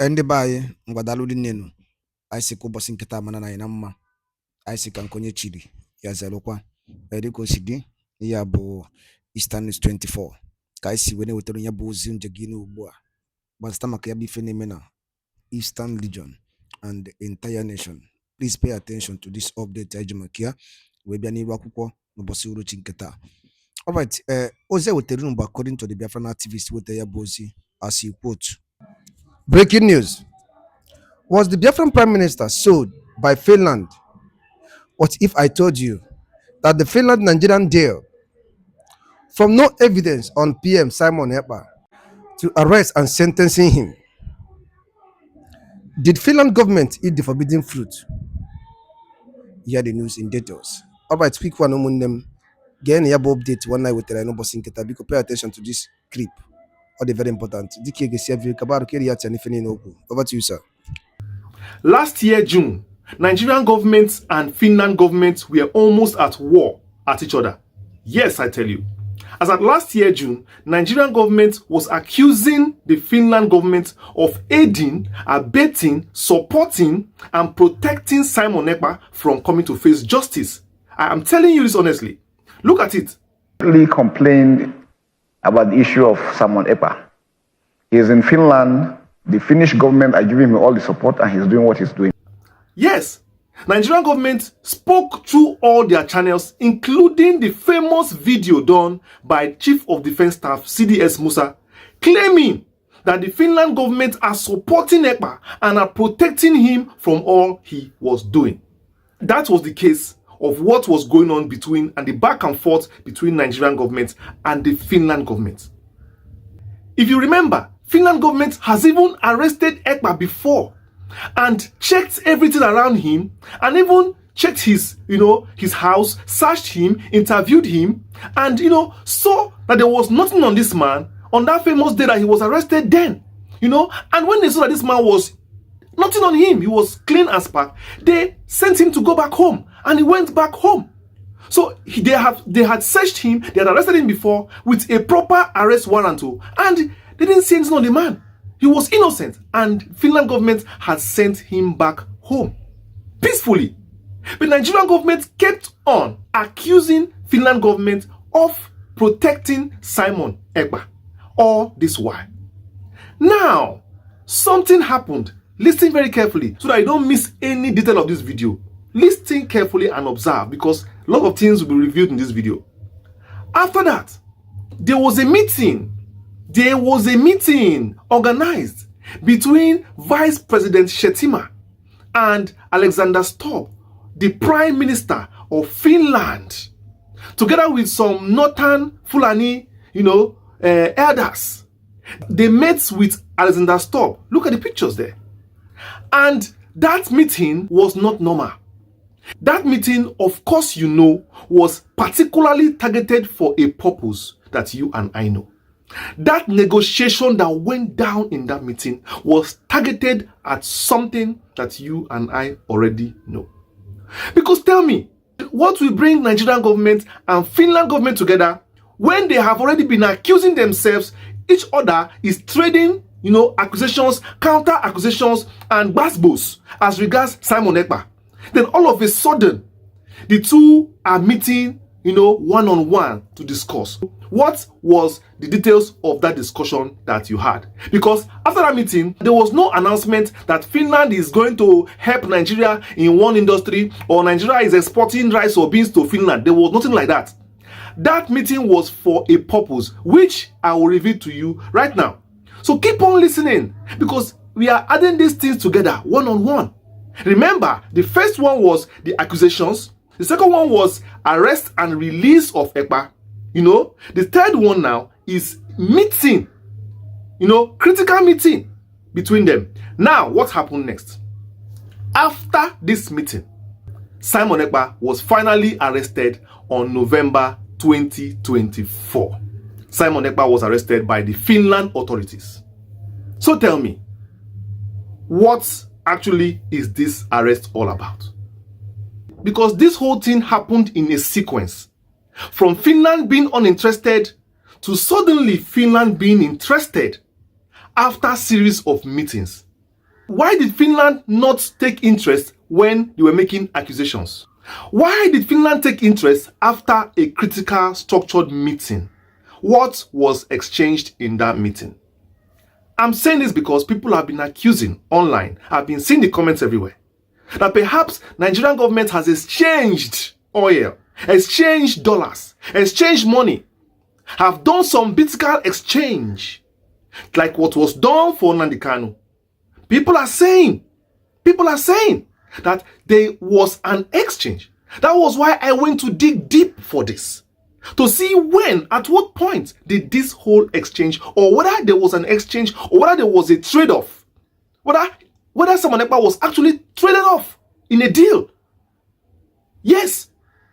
Ende baye ngwadalu di nenu aisi ko bosi nketa mana na ina mma aisi kan konye chidi ya zelokwa ediko sidi ya bụ Eastern News 24 ka aisi wene wetero ya bụ ozi njegini ugbu a gbasata maka ya bụ ife na-eme na Eastern Region and the entire nation. Please pay attention to this update ejimakia we bia n'iru akwụkwọ n'ụbọchị uruchi nketa. Alright, ozi wetero mgbe according to the Biafran activist wete ya bụ ozi as he quote. Breaking news. Was the Biafran Prime Minister sold by Finland? What if I told you that the Finland-Nigerian deal, from no evidence on PM Simon Ekpa to arrest and sentencing him, did Finland government eat the forbidden fruit? Hear the news in details. All right, speak one on them. Get any update one night with the Rhino Bossing Keta. Because pay attention to this clip. All the very important. Over to you, sir. Last year, June, Nigerian government and Finland government were almost at war at each other. Yes, I tell you. As at last year, June, Nigerian government was accusing the Finland government of aiding, abetting, supporting, and protecting Simon Ekpa from coming to face justice. I am telling you this honestly. Look at it. He complained about the issue of Simon Ekpa. He is in Finland. The Finnish government are giving him all the support and he's doing what he's doing. Yes, Nigerian government spoke through all their channels, including the famous video done by Chief of Defense Staff CDS Musa, claiming that the Finland government are supporting Ekpa and are protecting him from all he was doing. That was the case of what was going on between and the back and forth between Nigerian government and the Finland government. If you remember, Finland government has even arrested Ekpa before and checked everything around him and even checked his house, searched him, interviewed him, and saw that there was nothing on this man on that famous day that he was arrested then. And when they saw that this man was nothing on him, he was clean as pack, they sent him to go back home and he went back home. So they had searched him, they had arrested him before with a proper arrest warrant, and they didn't see anything on the man. He was innocent, and Finland government had sent him back home peacefully. But Nigerian government kept on accusing Finland government of protecting Simon Ekpa all this while. Now, something happened. Listen very carefully so that you don't miss any detail of this video. Listen carefully and observe, because a lot of things will be revealed in this video. After that, there was a meeting organized between Vice President Shettima and Alexander Stubb, the Prime Minister of Finland, together with some Northern Fulani, elders. They met with Alexander Stubb. Look at the pictures there. And that meeting was not normal. That meeting, of course, was particularly targeted for a purpose that you and I know. That negotiation that went down in that meeting was targeted at something that you and I already know. Because tell me, what will bring Nigerian government and Finland government together when they have already been accusing themselves, each other is trading, accusations, counter accusations, and basbos as regards Simon Ekpa? Then all of a sudden, the two are meeting, one-on-one to discuss. What was the details of that discussion that you had? Because after that meeting, there was no announcement that Finland is going to help Nigeria in one industry, or Nigeria is exporting rice or beans to Finland. There was nothing like that. That meeting was for a purpose, which I will reveal to you right now. So keep on listening, because we are adding these things together one-on-one. Remember, the first one was the accusations. The second one was arrest and release of Ekpa. The third one now is meeting, critical meeting between them. Now, what happened next? After this meeting, Simon Ekpa was finally arrested on November 2024. Simon Ekpa was arrested by the Finland authorities. So tell me, what actually is this arrest all about? Because this whole thing happened in a sequence. From Finland being uninterested to suddenly Finland being interested after a series of meetings. Why did Finland not take interest when they were making accusations? Why did Finland take interest after a critical, structured meeting? What was exchanged in that meeting? I'm saying this because people have been accusing online, I've been seeing the comments everywhere, that perhaps Nigerian government has exchanged oil, exchanged dollars, exchanged money, have done some political exchange, like what was done for Nnamdi Kanu. People are saying that there was an exchange. That was why I went to dig deep for this, to see when, at what point did this whole exchange, or whether there was an exchange, or whether there was a trade-off, whether Simon Ekpa was actually traded off in a deal. Yes,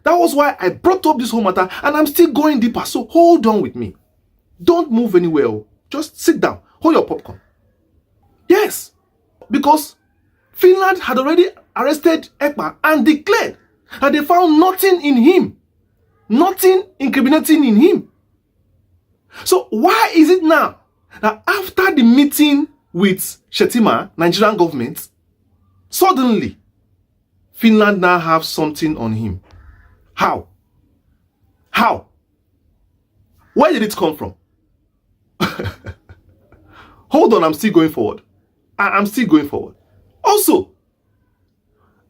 that was why I brought up this whole matter, and I'm still going deeper, so hold on with me. Don't move anywhere. Just sit down, hold your popcorn. Yes, because Finland had already arrested Ekpa and declared that they found nothing in him, nothing incriminating in him. So why is it now that after the meeting with Shettima, Nigerian government, suddenly Finland now have something on him? How? Where did it come from? Hold on, I'm still going forward. I'm still going forward. Also,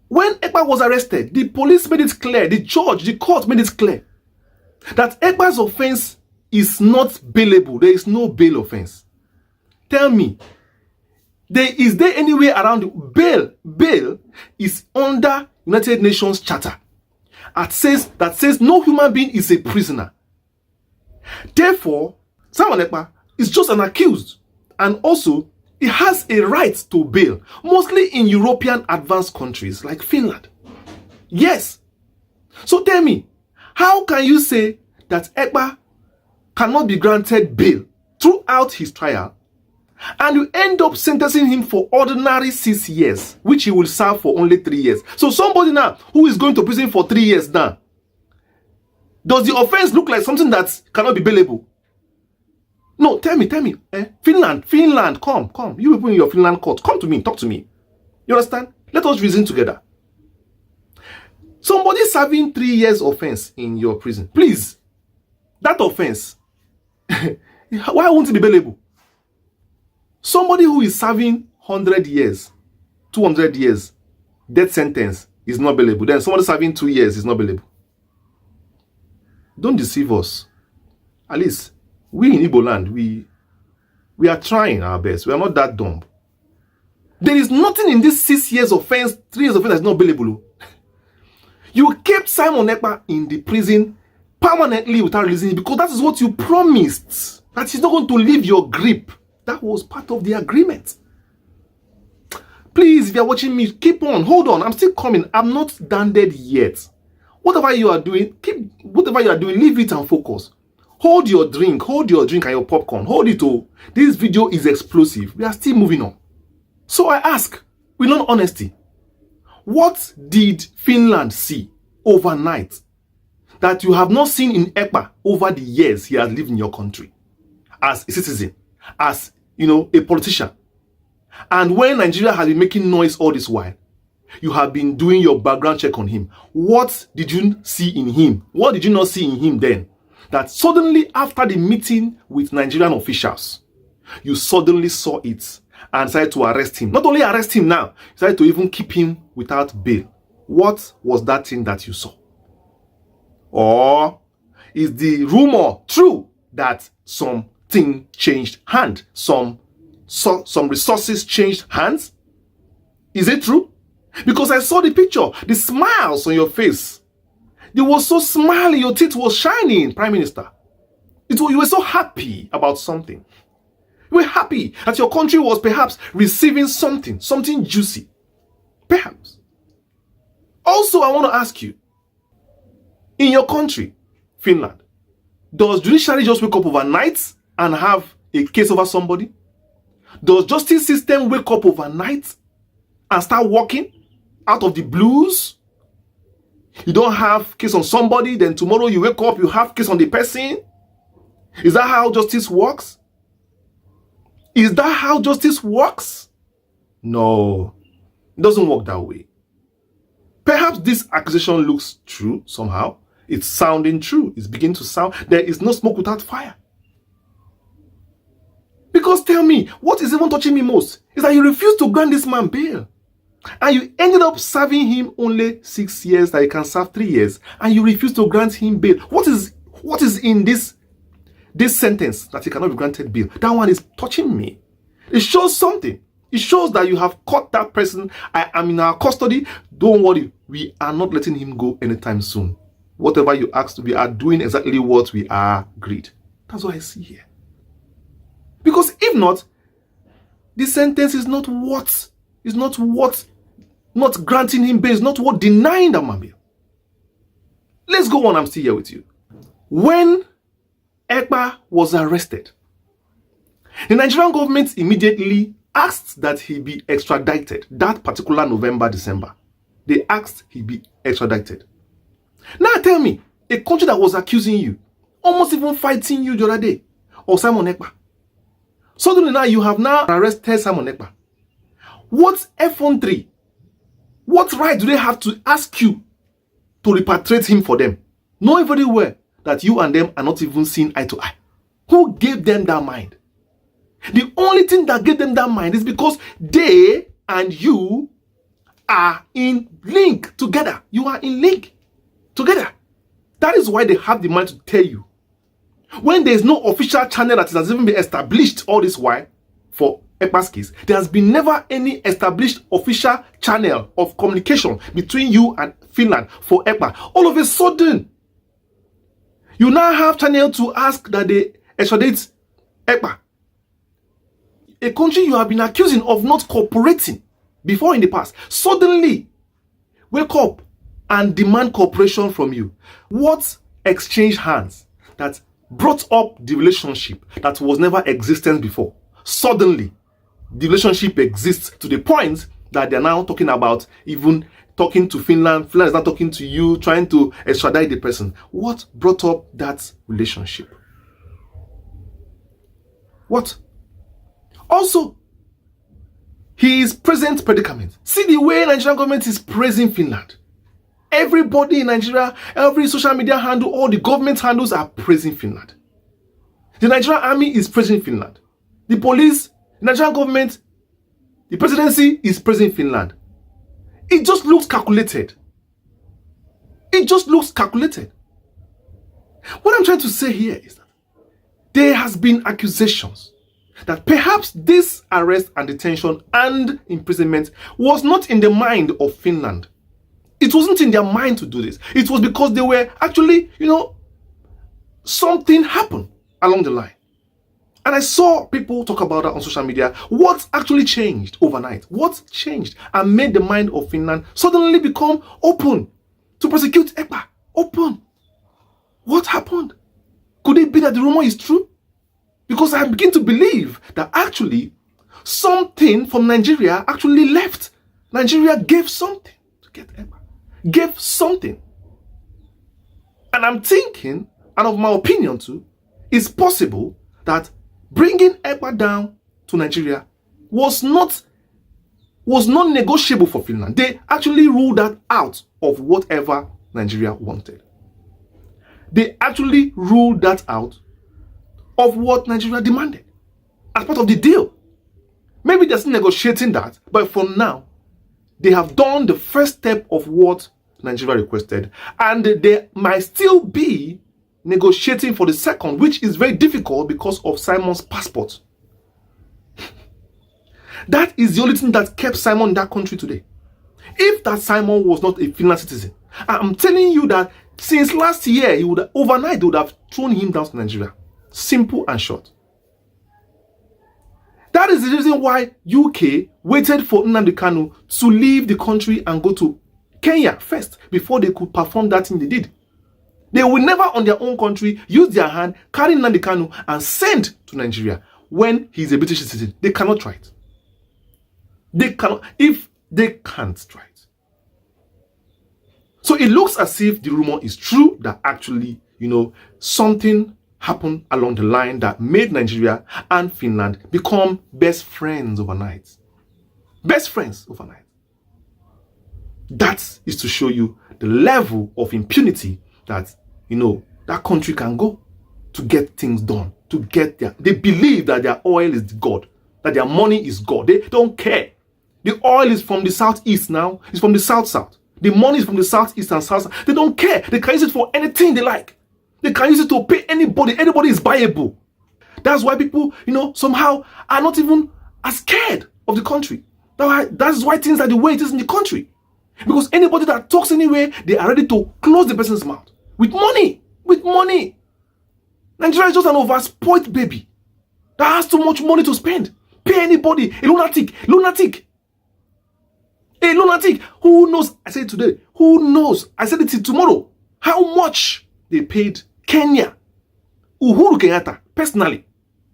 when Ekpa was arrested, the police made it clear, the judge, the court made it clear that Ekpa's offense is not bailable. There is no bail offense. Tell me, is there any way around bail? Bail is under United Nations Charter that says no human being is a prisoner. Therefore, Simon Ekpa is just an accused, and also he has a right to bail, mostly in European advanced countries like Finland. Yes. So tell me, how can you say that Ekpa cannot be granted bail throughout his trial, and you end up sentencing him for ordinary 6 years, which he will serve for only 3 years? So somebody now who is going to prison for 3 years now, does the offense look like something that cannot be bailable? No, tell me. Finland, come. You people in your Finland court, come to me, talk to me. You understand? Let us reason together. Somebody serving 3 years offense in your prison, please, that offense, why won't it be bailable? Somebody who is serving 100 years, 200 years, death sentence is not bailable. Then somebody serving 2 years is not bailable. Don't deceive us. At least we in Igbo land, we are trying our best. We are not that dumb. There is nothing in this 6 years offense, 3 years offense that is not bailable. You kept Simon Ekpa in the prison permanently without releasing him because that is what you promised. That he's not going to leave your grip. That was part of the agreement. Please, if you're watching me, keep on. Hold on. I'm still coming. I'm not done dead yet. Whatever you are doing, leave it and focus. Hold your drink and your popcorn. Hold it all. This video is explosive. We are still moving on. So I ask, with all honesty, what did Finland see overnight that you have not seen in Ekpa over the years he has lived in your country as a citizen, as a politician? And when Nigeria has been making noise all this while, you have been doing your background check on him. What did you see in him? What did you not see in him then? That suddenly after the meeting with Nigerian officials, you suddenly saw it and decided to arrest him. Not only arrest him now, you decided to even keep him without bail. What was that thing that you saw? Or is the rumor true that something changed hand? Some resources changed hands? Is it true? Because I saw the picture, the smiles on your face. You were so smiling, your teeth was shining, Prime Minister. You were so happy about something. You were happy that your country was perhaps receiving something juicy. Perhaps. Also, I want to ask you, in your country, Finland, does judiciary just wake up overnight and have a case over somebody? Does justice system wake up overnight and start working out of the blues? You don't have case on somebody, then tomorrow you wake up, you have case on the person? Is that how justice works? Is that how justice works? No, it doesn't work that way. Perhaps this accusation looks true somehow. It's sounding true. It's beginning to sound. There is no smoke without fire. Because tell me, what is even touching me most is that you refused to grant this man bail. And you ended up serving him only 6 years, that he can serve 3 years. And you refused to grant him bail. What is in this sentence that he cannot be granted bail? That one is touching me. It shows something. It shows that you have caught that person. I am in our custody. Don't worry. We are not letting him go anytime soon. Whatever you asked, we are doing exactly what we are agreed. That's what I see here. Because if not, the sentence is not granting him bail, is not what denying that man bail. Let's go on. I'm still here with you. When Ekpa was arrested, the Nigerian government immediately asked that he be extradited. That particular November, December, they asked he be extradited. Now tell me, a country that was accusing you, almost even fighting you the other day, or Simon Ekpa, suddenly now you have now arrested Simon Ekpa. What F13? What right do they have to ask you to repatriate him for them, knowing very well that you and them are not even seeing eye to eye? Who gave them that mind? The only thing that gave them that mind is because they and you are in link together. You are in link together. That is why they have the mind to tell you. When there is no official channel that has even been established all this while for Ekpa's case, there has been never any established official channel of communication between you and Finland for Ekpa. All of a sudden, you now have channel to ask that they extradite Ekpa. A country you have been accusing of not cooperating before in the past, suddenly wake up and demand cooperation from you. What exchanged hands that brought up the relationship that was never existent before? Suddenly, the relationship exists to the point that they're now talking about even talking to Finland. Finland is not talking to you, trying to extradite the person. What brought up that relationship? What? Also, his present predicament. See the way Nigerian government is praising Finland. Everybody in Nigeria, every social media handle, all the government handles are praising Finland. The Nigerian army is praising Finland. The police, the Nigerian government, the presidency is praising Finland. It just looks calculated. It just looks calculated. What I'm trying to say here is that there has been accusations that perhaps this arrest and detention and imprisonment was not in the mind of Finland. It wasn't in their mind to do this. It was because they were actually, something happened along the line. And I saw people talk about that on social media. What actually changed overnight? What changed and made the mind of Finland suddenly become open to prosecute Ekpa? Open. What happened? Could it be that the rumor is true? Because I begin to believe that actually something from Nigeria actually left. Nigeria gave something to get Ekpa. Gave something. And I'm thinking, and of my opinion too, it's possible that bringing Ekpa down to Nigeria was not negotiable for Finland. They actually ruled that out of whatever Nigeria wanted. They actually ruled that out of what Nigeria demanded as part of the deal. Maybe they're still negotiating that, but for now, they have done the first step of what Nigeria requested, and they might still be negotiating for the second, which is very difficult because of Simon's passport. That is the only thing that kept Simon in that country today. If that Simon was not a Finland citizen, I'm telling you that since last year, overnight they would have thrown him down to Nigeria. Simple and short. That is the reason why UK waited for Nnamdi Kanu to leave the country and go to Kenya first before they could perform that thing they did. They will never on their own country use their hand, carry Nnamdi Kanu and send to Nigeria when he's a British citizen. They cannot try it. They cannot, if they can't try it. So it looks as if the rumor is true that actually, something happened along the line that made Nigeria and Finland become best friends overnight. Best friends overnight. That is to show you the level of impunity that, that country can go to get things done, to get they believe that their oil is God, that their money is God. They don't care. The oil is from the southeast now. It's from the south. The money is from the southeast and south. They don't care. They can use it for anything they like. They can use it to pay anybody. Anybody is buyable. That's why people, somehow are not even as scared of the country. That's why things are the way it is in the country. Because anybody that talks anywhere, they are ready to close the person's mouth. With money. With money. Nigeria is just an overspoiled baby that has too much money to spend. Pay anybody. A lunatic. A lunatic. Who knows? I said it today. Who knows? I said it tomorrow. How much they paid Kenya, Uhuru Kenyatta, personally,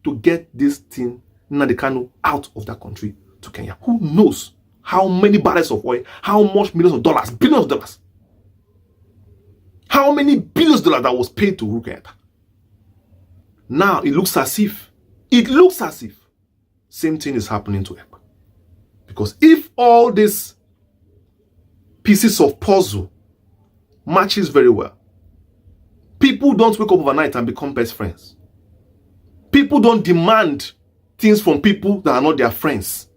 to get this thing, Nnamdi Kanu, out of that country to Kenya. Who knows how many barrels of oil, how much millions of dollars, billions of dollars, how many billions of dollars that was paid to Uhuru Kenyatta. Now it looks as if same thing is happening to Ekpa. Because if all these pieces of puzzle matches very well, people don't wake up overnight and become best friends. People don't demand things from people that are not their friends.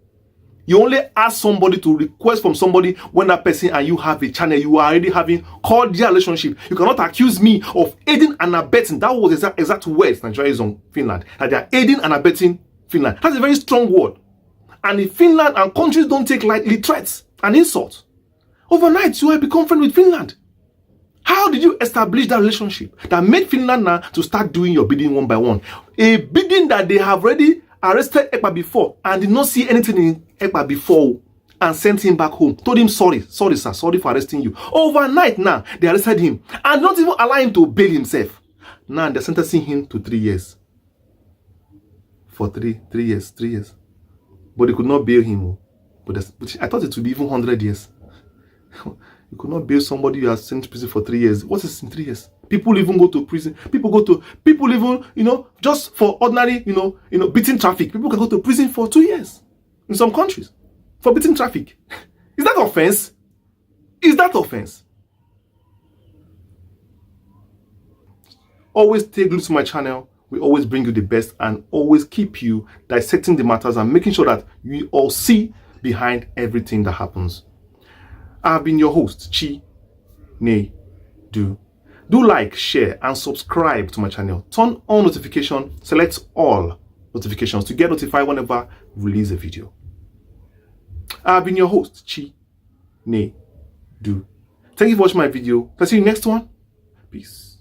You only ask somebody to request from somebody when that person and you have a channel, you are already having cordial relationship. You cannot accuse me of aiding and abetting. That was exact words Nigeria is on Finland. That they are aiding and abetting Finland. That's a very strong word. And if Finland and countries don't take lightly threats and insults, overnight you have become friends with Finland. How did you establish that relationship that made Finland now to start doing your bidding one by one? A bidding that they have already arrested Ekpa before and did not see anything in Ekpa before and sent him back home. Told him, sorry sir, sorry for arresting you. Overnight now, they arrested him and not even allow him to bail himself. Now they're sentencing him to 3 years. For 3 years. But they could not bail him. But I thought it would be even 100 years. You could not bail somebody you are sent to prison for 3 years. What is in 3 years? People even go to prison. People even, just for ordinary, beating traffic. People can go to prison for 2 years in some countries for beating traffic. Is that offense? Always stay glued to my channel. We always bring you the best and always keep you dissecting the matters and making sure that you all see behind everything that happens. I've been your host, Chi Ne Do. Do like, share, and subscribe to my channel. Turn on notification, select all notifications to get notified whenever we release a video. I've been your host, Chi Ne Do. Thank you for watching my video. I'll see you next one. Peace.